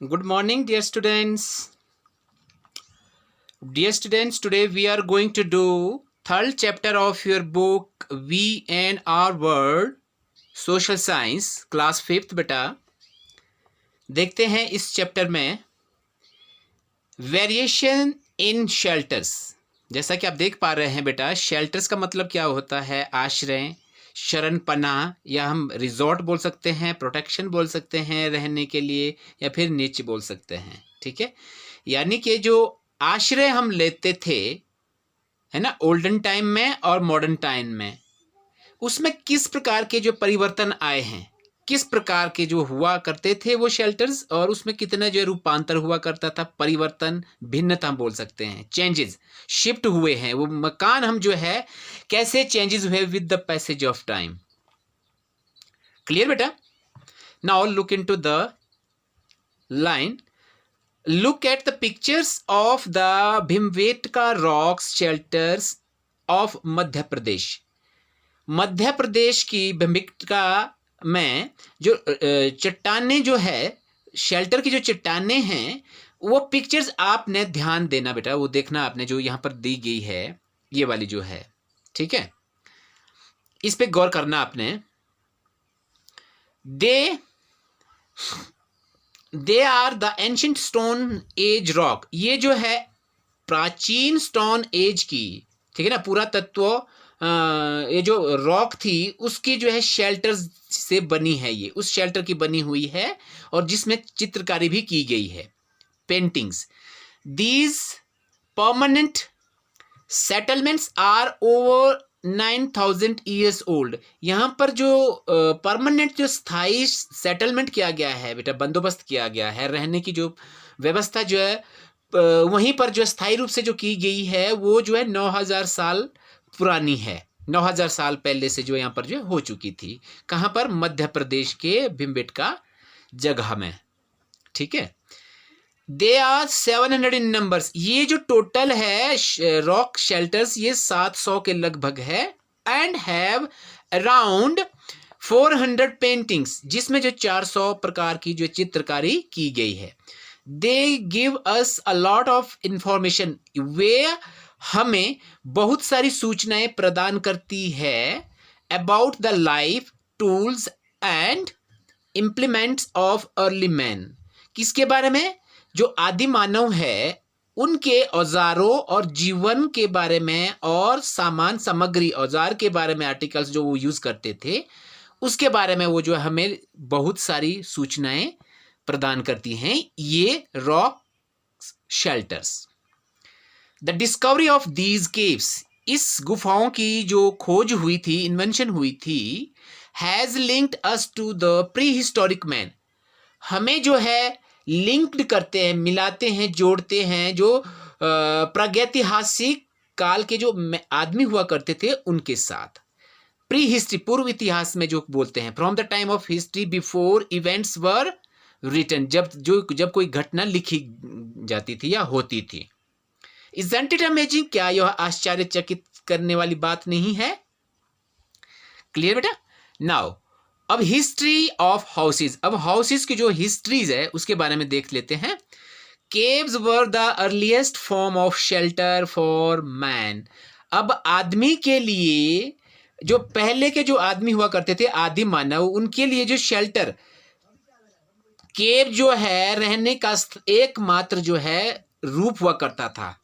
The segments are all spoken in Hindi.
Good morning, dear students. Dear students, today we are going to do third chapter of your book We and Our World, Social Science, class 5th बेटा। देखते हैं इस चैप्टर में वेरिएशन इन शेल्टर्स। जैसा कि आप देख पा रहे हैं बेटा, शेल्टर्स का मतलब क्या होता है? आश्रय, शरण पनाह, या हम रिजॉर्ट बोल सकते हैं, प्रोटेक्शन बोल सकते हैं रहने के लिए, या फिर नीच बोल सकते हैं। ठीक है, यानी कि जो आश्रय हम लेते थे, है ना, ओल्डन टाइम में और मॉडर्न टाइम में, उसमें किस प्रकार के जो परिवर्तन आए हैं, किस प्रकार के जो हुआ करते थे वो शेल्टर्स, और उसमें कितना जो रूपांतर हुआ करता था, परिवर्तन, भिन्नता हम बोल सकते हैं, चेंजेस, शिफ्ट हुए हैं वो मकान, हम जो है कैसे चेंजेस हुए with the passage of time. Clear बेटा? Now look into the line. Look at the pictures of the Bhimbetka rocks shelters of Madhya Pradesh. Madhya Pradesh की भीमबेटका में जो चट्टाने जो है, शेल्टर की जो चट्टाने हैं, वो पिक्चर्स आपने ध्यान देना बेटा, वो देखना आपने, जो यहाँ पर दी गई है ये वाली जो है, ठीक है, इस पे गौर करना आपने। They are the ancient stone age rock, ये जो है प्राचीन स्टोन एज की, ठीक है ना, पूरा तत्व, ये जो रॉक थी उसकी जो है शेल्टर से बनी है, ये उस शेल्टर की बनी हुई है, और जिसमें चित्रकारी भी की गई है, paintings. These permanent settlements are over 9,000 years old. यहाँ पर जो परमानेंट जो स्थायी सेटलमेंट किया गया है बेटा, बंदोबस्त किया गया है, रहने की जो व्यवस्था जो है वहीं पर जो स्थायी रूप से जो की गई है, वो जो है 9,000 साल पुरानी है। 9,000 साल पहले से जो यहाँ पर जो हो चुकी थी। कहाँ पर? मध्य प्रदेश के भीमबेटका जगह में। ठीक है, दे आर 700 इन नंबर्स। ये जो टोटल है रॉक शेल्टर्स, ये 700 के लगभग है। एंड हैव अराउंड 400 पेंटिंग्स, जिसमें जो 400 प्रकार की जो चित्रकारी की गई है। They give us a lot of information, वे हमें बहुत सारी सूचनाएं प्रदान करती है about the life, tools and implements of early man. किसके बारे में? जो आदि मानव है, उनके औजारों और जीवन के बारे में, और सामान सामग्री, औजार के बारे में, आर्टिकल्स जो वो यूज करते थे उसके बारे में, वो जो हमें बहुत सारी सूचनाएं प्रदान करती हैं ये rock shelters. The discovery of these caves, इस गुफाओं की जो खोज हुई थी, इन्वेंशन हुई थी, has linked us to the prehistoric man. हमें जो है लिंक्ड करते हैं, मिलाते हैं, जोड़ते हैं जो प्रागैतिहासिक काल के जो आदमी हुआ करते थे उनके साथ। प्री हिस्ट्री, पूर्व इतिहास में जो बोलते हैं, from the time of history before events were written, जब कोई घटना लिखी जाती थी या होती थी। इजंट इट अमेजिंग, क्या यह आश्चर्यचकित करने वाली बात नहीं है? क्लियर बेटा? नाउ अब हिस्ट्री ऑफ हाउसेज, अब हाउसेज की जो हिस्ट्रीज है उसके बारे में देख लेते हैं। Caves were the earliest form of shelter for man. अब आदमी के लिए, जो पहले के जो आदमी हुआ करते थे, आदि मानव, उनके लिए जो शेल्टर, केव जो है रहने का एकमात्र जो है रूप हुआ करता था,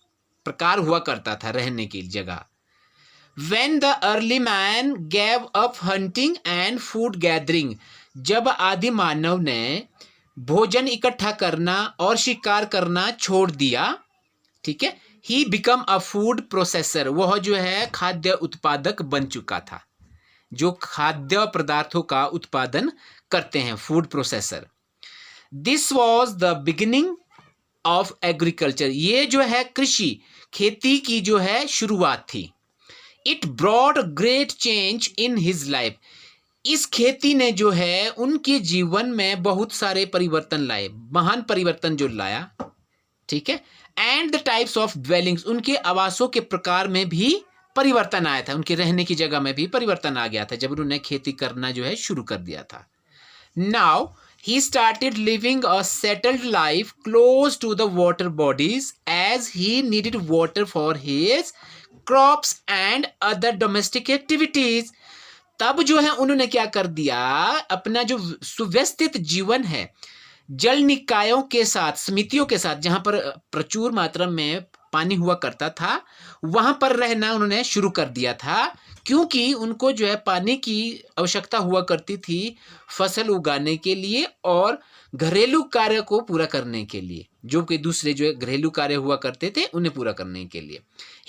प्रकार हुआ करता था रहने की जगह। When the early man gave up hunting and food gathering, जब आदि मानव ने भोजन इकट्ठा करना और शिकार करना छोड़ दिया, ठीक है, he become a food processor, वह जो है खाद्य उत्पादक बन चुका था, जो खाद्य पदार्थों का उत्पादन करते हैं, food processor. This was the beginning of agriculture, ये जो है कृषि, खेती की जो है शुरुआत थी। It brought great change in his life, इस खेती ने जो है उनके जीवन में बहुत सारे परिवर्तन लाए, महान परिवर्तन जो लाया, ठीक है। And the types of dwellings, उनके आवासों के प्रकार में भी परिवर्तन आया था, उनके रहने की जगह में भी परिवर्तन आ गया था जब उन्होंने खेती करना जो है शुरू कर दिया था। Now He started living a settled life close to the water bodies as he needed water for his crops and other domestic activities. तब जो है उन्होंने क्या कर दिया, अपना जो सुव्यवस्थित जीवन है जल निकायों के साथ, समितियों के साथ, जहां पर प्रचुर मात्रा में पानी हुआ करता था, वहां पर रहना उन्होंने शुरू कर दिया था, क्योंकि उनको जो है पानी की आवश्यकता हुआ करती थी फसल उगाने के लिए और घरेलू कार्य को पूरा करने के लिए, जो कि दूसरे जो है घरेलू कार्य हुआ करते थे उन्हें पूरा करने के लिए.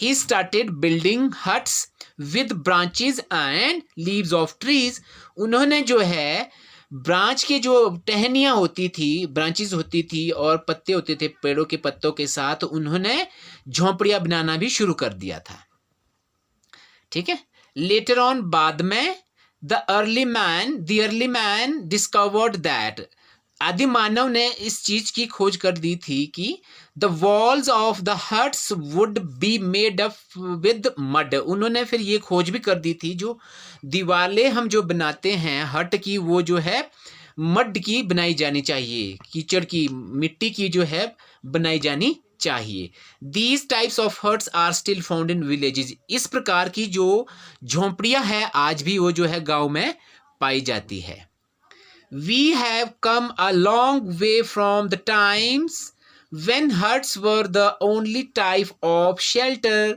He started building huts with branches and leaves of trees. उन्होंने जो है ब्रांच के जो टहनियाँ होती थी, ब्रांचेस होती थी और पत्ते होते थे पेड़ों के पत्तों के साथ, उन्होंने झोंपड़ियाँ बनाना भी शुरू कर दिया था. ठीक है. लेटर ऑन, बाद में, the early man discovered that, आदि मानव ने इस चीज की खोज कर दी थी कि the walls of the huts would be made up with mud. उन्होंने फिर ये खोज भी कर दी थी जो दीवारें हम जो बनाते हैं हट की, वो जो है मड की बनाई जानी चाहिए, कीचड़ की, मिट्टी की जो है बनाई जानी चाहिए. These types of huts are still found in villages. इस प्रकार की जो झोंपड़ियां हैं आज भी वो जो है गांव में पाई जाती है. We have come a long way from the times when huts were the only type of shelter.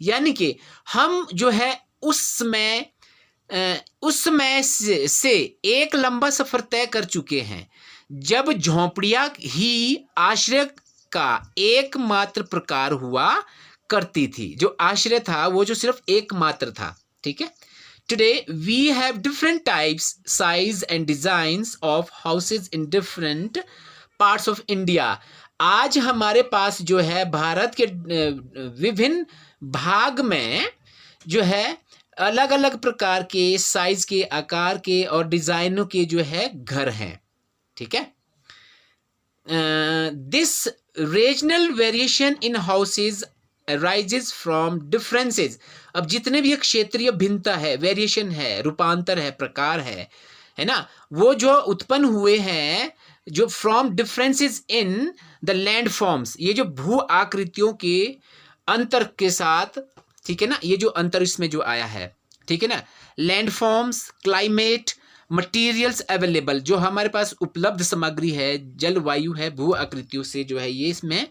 यानी कि हम जो है उस समय से एक लंबा सफर तय कर चुके हैं जब झोंपड़ियां ही आश्रय का एकमात्र प्रकार हुआ करती थी. जो आश्रय था वो जो सिर्फ एकमात्र था. ठीक है. Today we have different types, size and designs of houses in different parts of India. आज हमारे पास जो है भारत के विभिन्न भाग में जो है अलग अलग प्रकार के साइज के, आकार के और डिजाइनों के जो है घर हैं. ठीक है. This regional variation in houses arises from differences. अब जितने भी क्षेत्रीय भिन्नता है, वेरिएशन है, रूपांतर है, प्रकार है ना, वो जो उत्पन्न हुए हैं जो from differences in the land forms, ये जो भू आकृतियों के अंतर के साथ, ठीक है ना, ये जो अंतर इसमें जो आया है, ठीक है ना, land forms, climate, materials available, जो हमारे पास उपलब्ध सामग्री है, जलवायु है, भू आकृतियों से जो है ये इसमें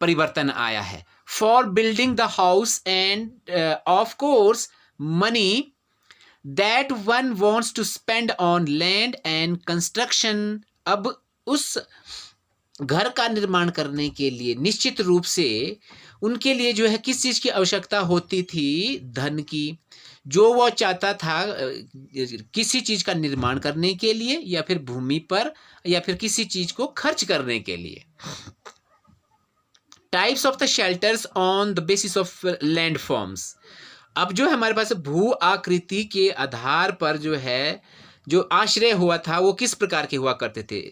परिवर्तन आया है. For building the house and of course money that one wants to spend on land and construction. अब उस घर का निर्माण करने के लिए निश्चित रूप से उनके लिए जो है किस चीज़ की आवश्यकता होती थी, धन की, जो वो चाहता था किसी चीज़ का निर्माण करने के लिए या फिर भूमि पर या फिर किसी चीज़ को खर्च करने के लिए. Types of the shelters on the basis of land forms. अब जो हमारे पास भू आकृति के आधार पर जो है जो आश्रय हुआ था वो किस प्रकार के हुआ करते थे.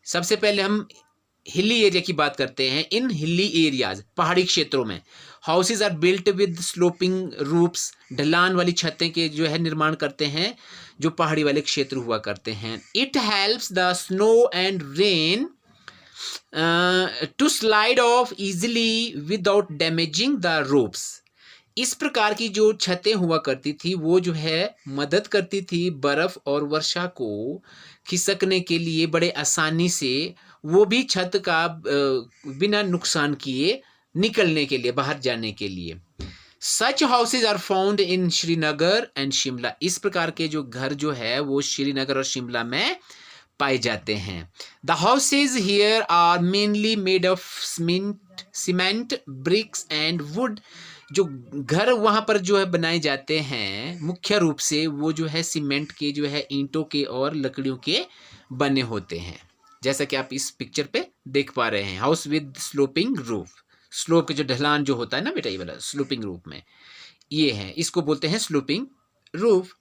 सबसे पहले हम हिली एरिया की बात करते हैं. इन हिली एरियाज, पहाड़ी क्षेत्रों में, houses are built with sloping roofs. ढलान वाली छतें के जो है निर्माण करते हैं जो पहाड़ी वाले क्षेत्र हुआ करते हैं. It helps the snow and rain to slide off easily without damaging the roofs. इस प्रकार की जो छतें हुआ करती थी वो जो है मदद करती थी बर्फ और वर्षा को खिसकने के लिए बड़े आसानी से, वो भी छत का बिना नुकसान किए निकलने के लिए, बाहर जाने के लिए. Such houses are found in Srinagar and Shimla. इस प्रकार के जो घर जो है वो श्रीनगर और शिमला में पाए जाते हैं. The houses here are mainly made of cement, bricks and wood. जो घर वहाँ पर जो है बनाए जाते हैं मुख्य रूप से वो जो है सीमेंट के, जो है ईंटों के और लकड़ियों के बने होते हैं, जैसा कि आप इस पिक्चर पे देख पा रहे हैं. House with sloping roof. Slope के जो ढलान जो होता है ना बेटा, ये वाला स्लोपिंग रूफ में ये है, इसको बोलते हैं स्लोपिंग रूफ.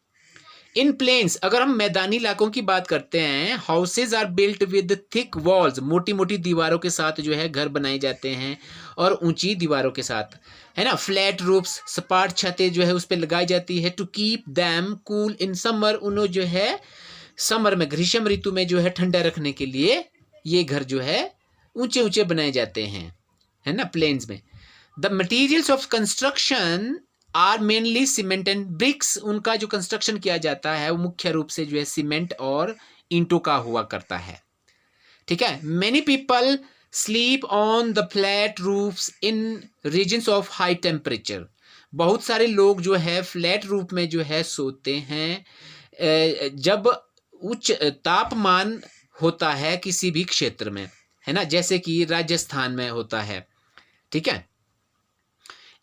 इन प्लेन्स, अगर हम मैदानी इलाकों की बात करते हैं, houses are built with thick walls. मोटी मोटी दीवारों के साथ जो है घर बनाए जाते हैं और ऊंची दीवारों के साथ, है ना. फ्लैट रूफ्स, सपाट छतें जो है उस पर लगाई जाती है. To keep them cool in summer. उन्हें जो है समर में, ग्रीष्म ऋतु में जो है ठंडा रखने के लिए ये घर जो है ऊंचे ऊंचे बनाए जाते हैं, है ना, प्लेन्स में। The materials of construction are mainly cement and bricks. उनका जो कंस्ट्रक्शन किया जाता है वो मुख्य रूप से जो है सीमेंट और ईंटों का हुआ करता है, ठीक है। Many people sleep on the flat roofs in regions of high temperature. बहुत सारे लोग जो है फ्लैट रूफ में जो है सोते हैं जब उच्च तापमान होता है किसी भी क्षेत्र में, है ना, जैसे कि राजस्थान में होता है, ठीक है।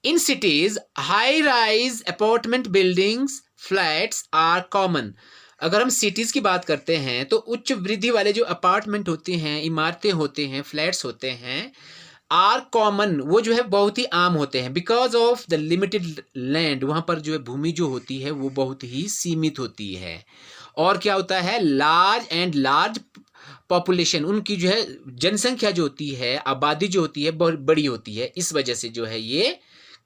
In cities high rise apartment buildings flats are common. अगर हम सिटीज की बात करते हैं तो उच्च वृद्धि वाले जो अपार्टमेंट होते हैं, इमारतें होते हैं, फ्लैट्स होते हैं, आर कॉमन, वो जो है बहुत ही आम होते हैं। Because of the limited land, वहाँ पर जो है भूमि जो होती है वो बहुत ही सीमित होती है। और क्या होता है, लार्ज पॉपुलेशन, उनकी जो है जनसंख्या जो होती है, आबादी जो होती है बहुत बड़ी होती है, इस वजह से जो है ये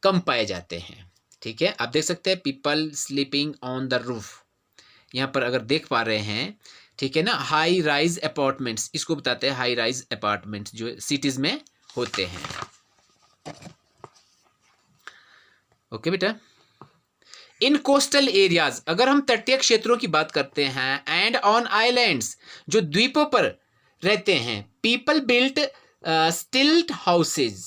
कम पाए जाते हैं, ठीक है। आप देख सकते हैं people sleeping on the roof, यहाँ पर अगर देख पा रहे हैं, ठीक है ना। हाई राइज अपार्टमेंट्स, इसको बताते हैं हाई राइज अपार्टमेंट्स जो सिटीज में होते हैं। ओके बेटा। इन कोस्टल एरियाज, अगर हम तटीय क्षेत्रों की बात करते हैं, एंड ऑन आइलैंड्स, जो द्वीपों पर रहते हैं, पीपल बिल्ट स्टिल्ट हाउसेज,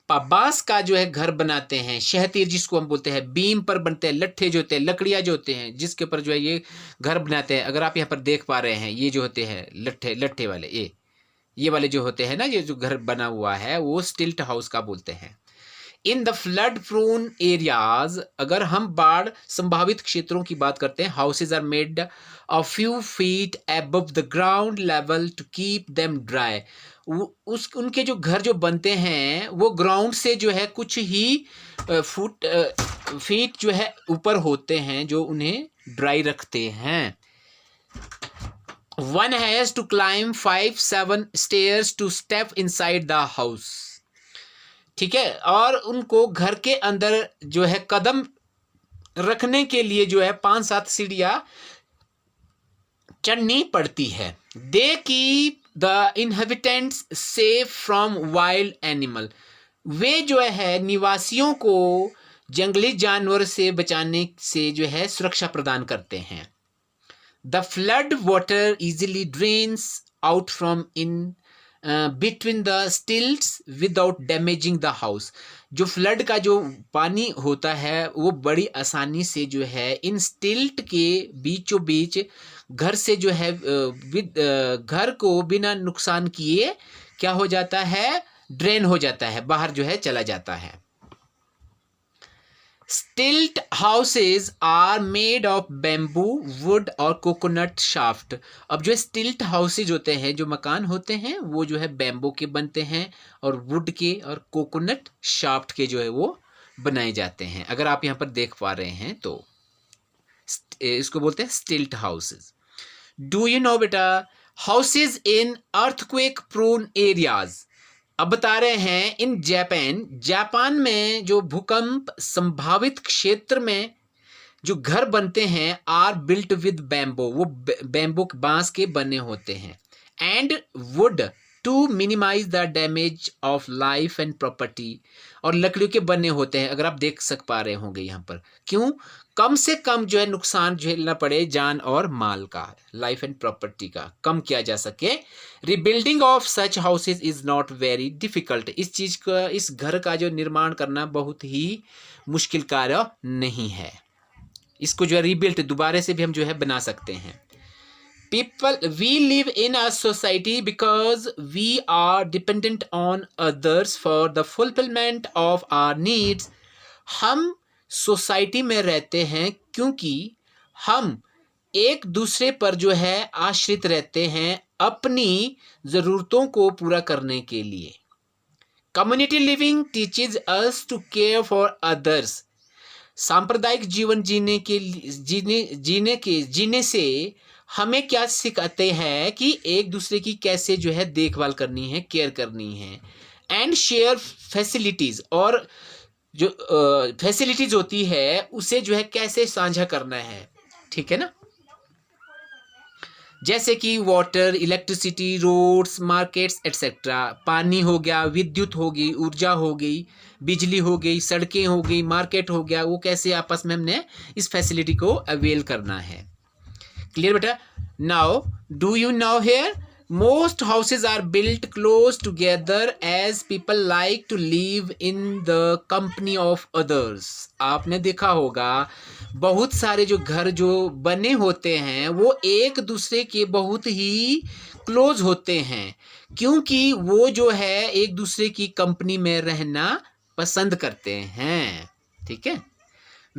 बांस का जो है घर बनाते हैं, शहतीर जिसको हम बोलते हैं, बीम पर बनते हैं, लट्ठे जो होते हैं, लकड़ियाँ जो होते हैं, जिसके ऊपर जो है ये घर बनाते हैं। अगर आप यहाँ पर देख पा रहे हैं, ये जो होते हैं लट्ठे वाले, ये वाले जो होते हैं ना, ये जो घर बना हुआ है वो स्टिल्ट हाउस का बोलते हैं। In the flood prone areas, अगर हम बाढ़ संभावित क्षेत्रों की बात करते हैं, houses are made a few feet above the ground level to keep them dry. उनके जो घर जो बनते हैं वो ग्राउंड से जो है कुछ ही फीट जो है ऊपर होते हैं, जो उन्हें ड्राई रखते हैं। One has to climb 5-7 stairs to step inside the house, ठीक है। और उनको घर के अंदर जो है कदम रखने के लिए जो है 5-7 सीढ़ियां चढ़नी पड़ती है। They keep the inhabitants safe from wild animal, वे जो है निवासियों को जंगली जानवर से बचाने से जो है सुरक्षा प्रदान करते हैं। The flood water easily drains out from in between the stilts without damaging the house। जो फ्लड का जो पानी होता है वो बड़ी आसानी से जो है इन स्टिल्ट के बीचों बीच घर से जो है घर को बिना नुकसान किए क्या हो जाता है, ड्रेन हो जाता है, बाहर जो है चला जाता है। Stilt houses are made of bamboo, wood और कोकोनट शाफ्ट। अब जो स्टिल्ट हाउसेज होते हैं, जो मकान होते हैं, वो जो है बैम्बू के बनते हैं और वुड के और कोकोनट शाफ्ट के जो है वो बनाए जाते हैं। अगर आप यहाँ पर देख पा रहे हैं तो इसको बोलते हैं stilt houses. Do you know बेटा, houses in earthquake prone areas, अब बता रहे हैं इन जापान में जो भूकंप संभावित क्षेत्र में जो घर बनते हैं, आर बिल्ट विद बैम्बो, वो बैम्बो बांस के बने होते हैं, and wood to minimise the damage of life and property, और लकड़ियों के बने होते हैं। अगर आप देख पा रहे होंगे यहाँ पर, क्यों, कम से कम जो है नुकसान झेलना पड़े जान और माल का, लाइफ एंड प्रॉपर्टी का कम किया जा सके। Rebuilding of such houses is not very difficult, इस चीज का, इस घर का जो निर्माण करना बहुत ही मुश्किल कार्य नहीं है। इसको जो है रिबिल्ट दोबारा से भी हम जो है बना सकते हैं। People, we live in a society because we are dependent on others for the fulfillment of our needs। हम सोसाइटी में रहते हैं क्योंकि हम एक दूसरे पर जो है आश्रित रहते हैं अपनी ज़रूरतों को पूरा करने के लिए। Community living teaches us to care for others. सांप्रदायिक जीवन जीने से हमें क्या सिखाते हैं कि एक दूसरे की कैसे जो है देखभाल करनी है, केयर करनी है। एंड शेयर फैसिलिटीज, और जो फैसिलिटीज होती है उसे जो है कैसे साझा करना है, ठीक है ना। जैसे कि water, electricity, roads, markets etcetera. पानी हो गया, विद्युत हो गई, ऊर्जा हो गई, बिजली हो गई, सड़कें हो गई, मार्केट हो गया, वो कैसे आपस में हमने इस फैसिलिटी को अवेल करना है। क्लियर बेटा? Now do you now here most houses are built close together as people like to live in the company of others। आपने देखा होगा बहुत सारे जो घर जो बने होते हैं वो एक दूसरे के बहुत ही क्लोज होते हैं, क्योंकि वो जो है एक दूसरे की कंपनी में रहना पसंद करते हैं। ठीक है।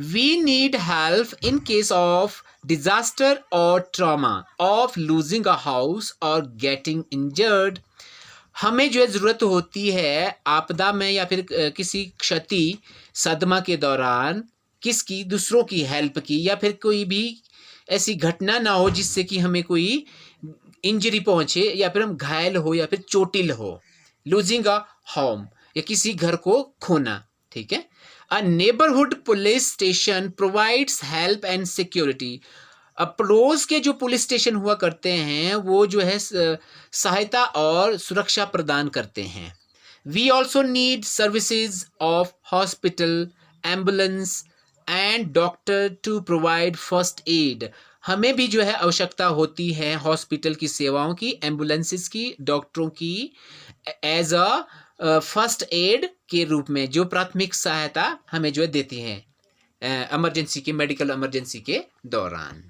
We need help in case of disaster or trauma of losing a house or getting injured। हमें जो है ज़रूरत होती है आपदा में या फिर किसी क्षति सदमा के दौरान किसकी? दूसरों की हेल्प की, या फिर कोई भी ऐसी घटना ना हो जिससे कि हमें कोई इंजरी पहुंचे या फिर हम घायल हो या फिर चोटिल हो। लूजिंग अ होम या किसी घर को खोना। ठीक है। A neighborhood police station provides help and security। पड़ोस के जो पुलिस स्टेशन हुआ करते हैं वो जो है सहायता और सुरक्षा प्रदान करते हैं। We also need services of hospital, ambulance and doctor to provide first aid। हमें भी जो है आवश्यकता होती है हॉस्पिटल की सेवाओं की, एम्बुलेंसेस की, डॉक्टरों की, एज अ फर्स्ट एड के रूप में जो प्राथमिक सहायता हमें जो है देती है इमरजेंसी के, मेडिकल इमरजेंसी के दौरान।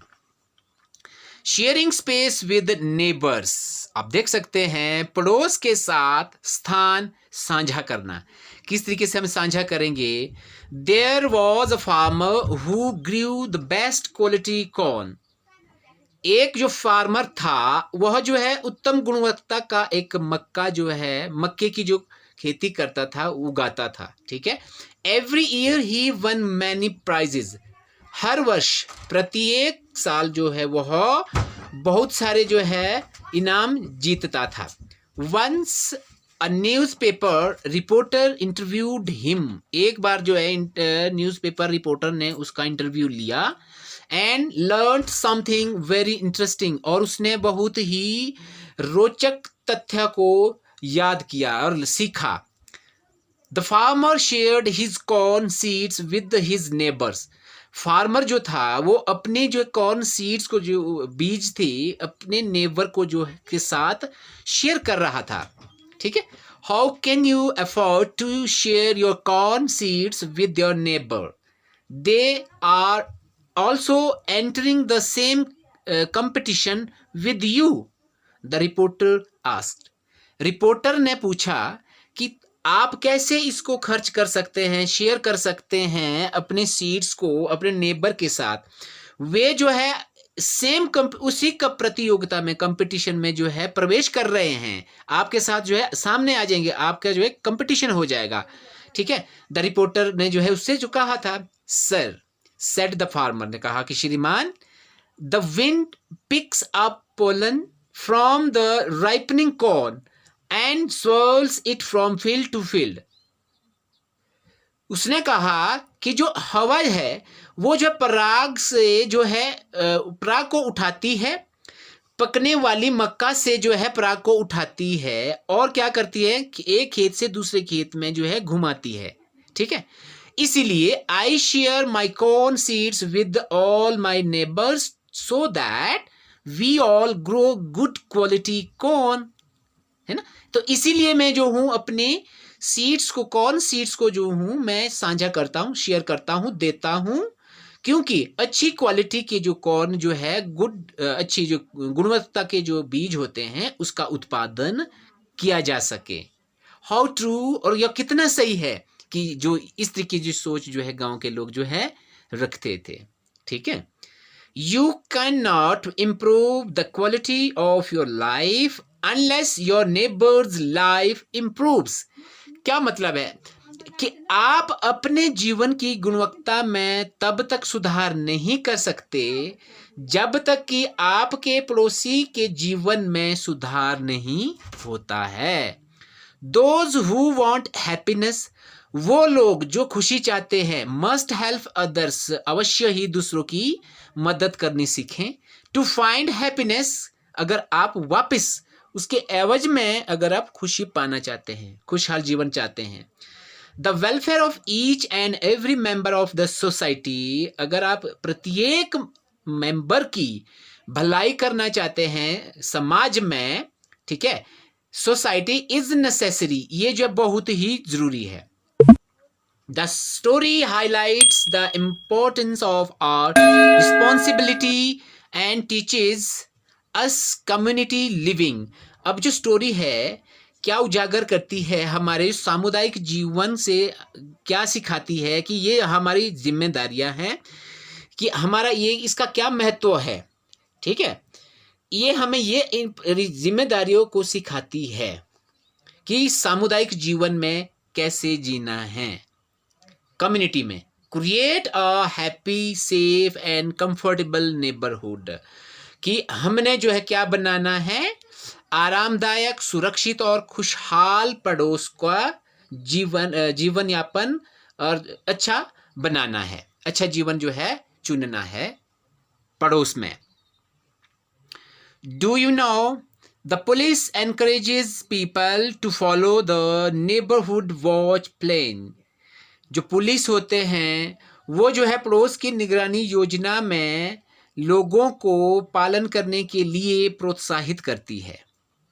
Sharing space with neighbours. आप देख सकते हैं पड़ोस के साथ स्थान साझा करना। किस तरीके से हम साझा करेंगे? There was a farmer who grew the best quality corn. एक जो फार्मर था वह जो है उत्तम गुणवत्ता का एक मक्का जो है मक्के की जो खेती करता था, उगाता था। ठीक है। एवरी ईयर ही वन मैनी प्राइजेज। हर वर्ष, प्रत्येक साल जो है वह बहुत सारे जो है इनाम जीतता था। Once a newspaper reporter interviewed him. एक बार जो है न्यूज़पेपर रिपोर्टर ने उसका इंटरव्यू लिया and learned something very interesting. और उसने बहुत ही रोचक तथ्य को याद किया और सीखा। The farmer shared his corn seeds with his neighbours. Farmer जो था वो अपने जो कॉर्न सीड्स को, जो बीज थे, अपने नेबर को जो के साथ शेयर कर रहा था। ठीक है। How can you afford to share your corn seeds with your neighbour? They are also entering the same competition with you, the reporter asked। Reporter ने पूछा कि आप कैसे इसको खर्च कर सकते हैं, शेयर कर सकते हैं अपने सीड्स को अपने नेबर के साथ। वे जो है सेम उसी का प्रतियोगिता में, कंपटीशन में जो है प्रवेश कर रहे हैं, आपके साथ जो है सामने आ जाएंगे, आपका जो है कंपटीशन हो जाएगा। ठीक है। द रिपोर्टर ने जो है उससे जो कहा था, सर, सेड द फार्मर ने कहा कि श्रीमान, the wind picks up pollen from the ripening corn and swirls it from field to field. उसने कहा कि जो हवा है वो जो पराग से जो है पराग को उठाती है, पकने वाली मक्का से जो है पराग को उठाती है और क्या करती है कि एक खेत से दूसरे खेत में जो है घुमाती है। ठीक है। इसीलिए I share my corn seeds with all my neighbours so that we all grow good quality corn. है ना। तो इसीलिए मैं जो हूं अपने सीड्स को, कॉर्न सीड्स को जो हूं मैं साझा करता हूं, शेयर करता हूं, देता हूं, क्योंकि अच्छी क्वालिटी के जो कॉर्न जो है अच्छी जो गुणवत्ता के जो बीज होते हैं उसका उत्पादन किया जा सके। हाउ ट्रू, और यह कितना सही है कि जो इस तरीके की सोच जो है गांव के लोग जो है रखते थे। ठीक है। You can not improve the quality of your life unless your neighbours life improves. क्या मतलब है कि आप अपने जीवन की गुणवत्ता में तब तक सुधार नहीं कर सकते जब तक कि आपके पड़ोसी के जीवन में सुधार नहीं होता है। दोज हु वांट हैप्पीनेस, वो लोग जो खुशी चाहते हैं, मस्ट हेल्प अदर्स, अवश्य ही दूसरों की मदद करनी सीखें। टू फाइंड हैप्पीनेस, अगर आप वापस उसके एवज में अगर आप खुशी पाना चाहते हैं, खुशहाल जीवन चाहते हैं, the welfare of each and every member of the society, अगर आप प्रत्येक मेंबर की भलाई करना चाहते हैं समाज में, ठीक है, सोसाइटी इज नेसेसरी, ये जो बहुत ही जरूरी है। The story highlights the importance of our responsibility and teaches us community living. अब जो स्टोरी है क्या उजागर करती है, हमारे सामुदायिक जीवन से क्या सिखाती है कि ये हमारी जिम्मेदारियां हैं, कि हमारा ये इसका क्या महत्व है, ठीक है। ये हमें ये जिम्मेदारियों को सिखाती है कि सामुदायिक जीवन में कैसे जीना है, कम्युनिटी में। Create a happy safe and comfortable neighbourhood, कि हमने जो है क्या बनाना है, आरामदायक, सुरक्षित और खुशहाल पड़ोस का जीवन यापन और अच्छा बनाना है, अच्छा जीवन जो है चुनना है पड़ोस में। Do you know the police encourages people to follow the neighbourhood watch plan. जो पुलिस होते हैं वो जो है पड़ोस की निगरानी योजना में लोगों को पालन करने के लिए प्रोत्साहित करती है,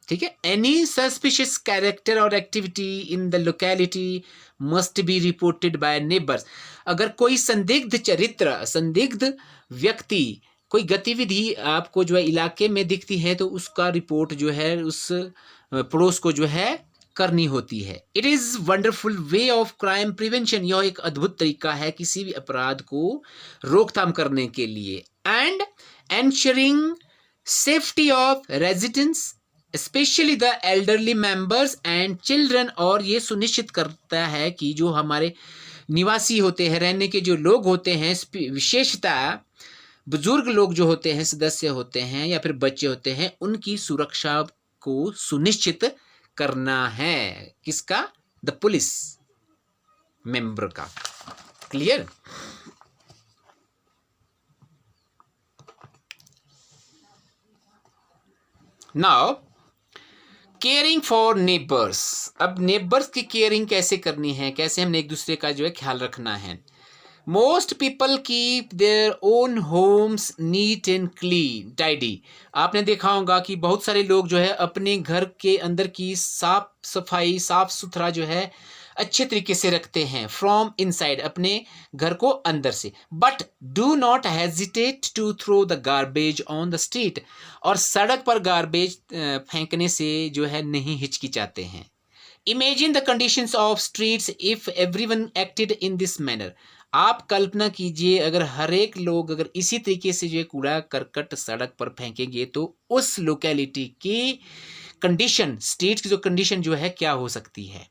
ठीक है। एनी सस्पिशियस कैरेक्टर और activity in the locality must be reported by neighbours. अगर कोई संदिग्ध चरित्र, संदिग्ध व्यक्ति, कोई गतिविधि आपको जो है इलाके में दिखती है तो उसका रिपोर्ट जो है उस पड़ोस को जो है करनी होती है। It is wonderful way of crime prevention, यह एक अद्भुत तरीका है किसी भी अपराध को रोकथाम करने के लिए। And ensuring safety of residents specially the elderly members and children, और ये सुनिश्चित करता है कि जो हमारे निवासी होते हैं, रहने के जो लोग होते हैं, विशेषतः बुजुर्ग लोग जो होते हैं, सदस्य होते हैं या फिर बच्चे होते हैं, उनकी सुरक्षा को सुनिश्चित करना है। किसका? द पुलिस मेंबर का। Clear? Now caring for neighbours. अब नेबर्स की केयरिंग कैसे करनी है, कैसे हमने एक दूसरे का जो है ख्याल रखना है। Most people keep their own homes neat and clean tidy. आपने देखा होगा कि बहुत सारे लोग जो है अपने घर के अंदर की साफ सफाई, साफ सुथरा जो है अच्छे तरीके से रखते हैं फ्रॉम इनसाइड, अपने घर को अंदर से। But do not hesitate to throw the garbage on the street, और सड़क पर गार्बेज फेंकने से जो है नहीं हिचकिचाते हैं। Imagine the conditions of streets if everyone acted in this manner. आप कल्पना कीजिए अगर हर एक लोग अगर इसी तरीके से जो है कूड़ा करकट सड़क पर फेंकेंगे तो उस लोकेलिटी की कंडीशन, स्ट्रीट की जो कंडीशन जो है क्या हो सकती है।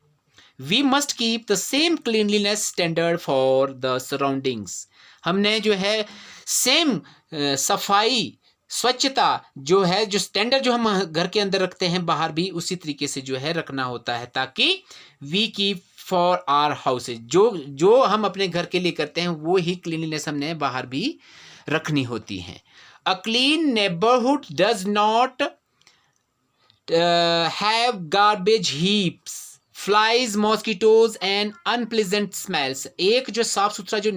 We must keep the same cleanliness standard for the surroundings. हमने जो है सेम सफाई, स्वच्छता जो है, जो स्टैंडर्ड जो हम घर के अंदर रखते हैं बाहर भी उसी तरीके से जो है रखना होता है, ताकि we keep for our houses, जो हम अपने घर के लिए करते हैं वो ही क्लीनलीनेस हमने बाहर भी रखनी होती है। A clean neighbourhood does not have garbage heaps, flies, mosquitoes and unpleasant smells. एक जो साफ सुथरा जो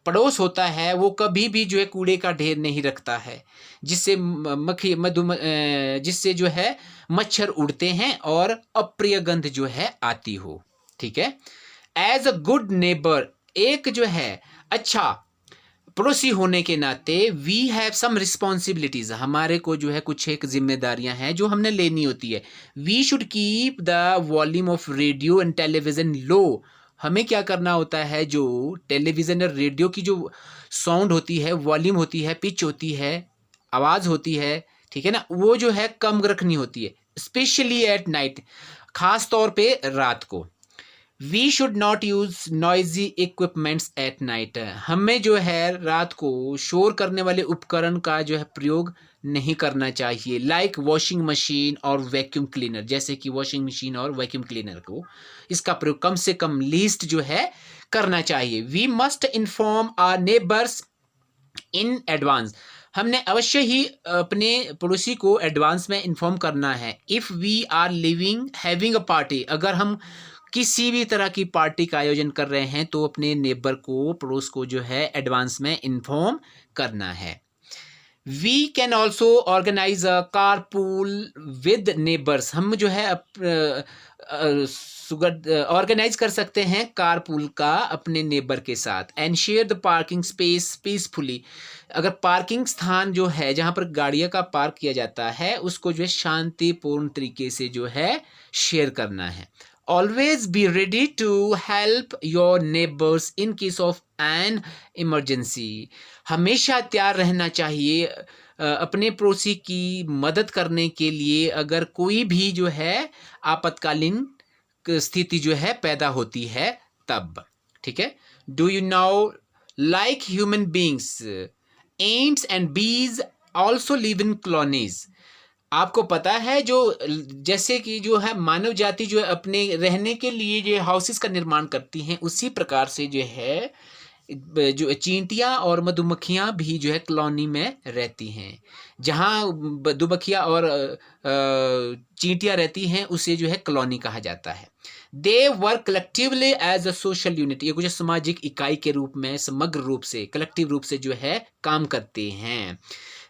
पड़ोस होता है वो कभी भी जो है कूड़े का ढेर नहीं रखता है, जिससे जिससे जो है मच्छर उड़ते हैं और अप्रिय गंध जो है आती हो, ठीक है। एज अ गुड नेबर, एक जो है अच्छा पड़ोसी होने के नाते वी हैव सम रिस्पॉन्सिबिलिटीज, हमारे को जो है कुछ एक जिम्मेदारियां हैं जो हमने लेनी होती है। We should keep the volume of radio and television low. हमें क्या करना होता है, जो टेलीविजन और रेडियो की जो साउंड होती है, वॉल्यूम होती है, पिच होती है, आवाज़ होती है, ठीक है ना, वो जो है कम रखनी होती है, स्पेशली एट नाइट, खास तौर पे रात को। We should not use noisy equipments at night, हमें जो है रात को शोर करने वाले उपकरण का जो है प्रयोग नहीं करना चाहिए। लाइक वॉशिंग मशीन और वैक्यूम क्लीनर, जैसे कि वॉशिंग मशीन और वैक्यूम क्लीनर को इसका प्रयोग कम से कम लीस्ट जो है करना चाहिए। We must inform our neighbours in advance, हमने अवश्य ही अपने पड़ोसी को एडवांस में इन्फॉर्म करना है। If we are living having a party, अगर हम किसी भी तरह की पार्टी का आयोजन कर रहे हैं तो अपने नेबर को, पड़ोस को जो है एडवांस में इन्फॉर्म करना है। We can also organise a car pool with neighbours, हम जो है ऑर्गेनाइज कर सकते हैं कार पूल का अपने नेबर के साथ। And share the parking space peacefully, अगर पार्किंग स्थान जो है जहाँ पर गाड़ियों का पार्क किया जाता है उसको जो है शांतिपूर्ण तरीके से जो है शेयर करना है। Always be ready to help your neighbours in case of an emergency, हमेशा तैयार रहना चाहिए अपने पड़ोसी की मदद करने के लिए अगर कोई भी जो है आपातकालीन स्थिति जो है पैदा होती है तब। ठीक है। Do you now like human beings ants and बीज ऑल्सो लिव इन कॉलोनीज, आपको पता है जो जैसे कि जो है मानव जाति जो है अपने रहने के लिए जो हाउसेस का निर्माण करती हैं उसी प्रकार से जो है जो चींटियाँ और मधुमक्खियाँ भी जो है कॉलोनी में रहती हैं। जहाँ मधुमक्खियाँ और चींटियाँ रहती हैं उसे जो है कॉलोनी कहा जाता है। They work collectively as a social unit, ये कुछ सामाजिक इकाई के रूप में समग्र रूप से कलेक्टिव रूप से जो है काम करते हैं।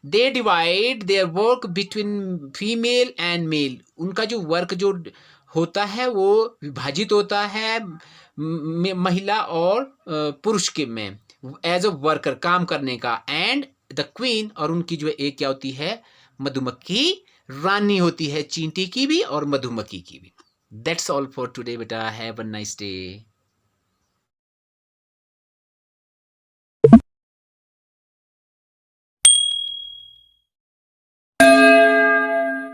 They divide their work between female and male, उनका जो वर्क जो होता है वो विभाजित होता है महिला और पुरुष के में एज अ वर्कर काम करने का। एंड द क्वीन, और उनकी जो एक क्या होती है मधुमक्खी रानी होती है, चींटी की भी और मधुमक्खी की भी। दैट्स ऑल फॉर टुडे बेटा, हैव अ नाइस डे।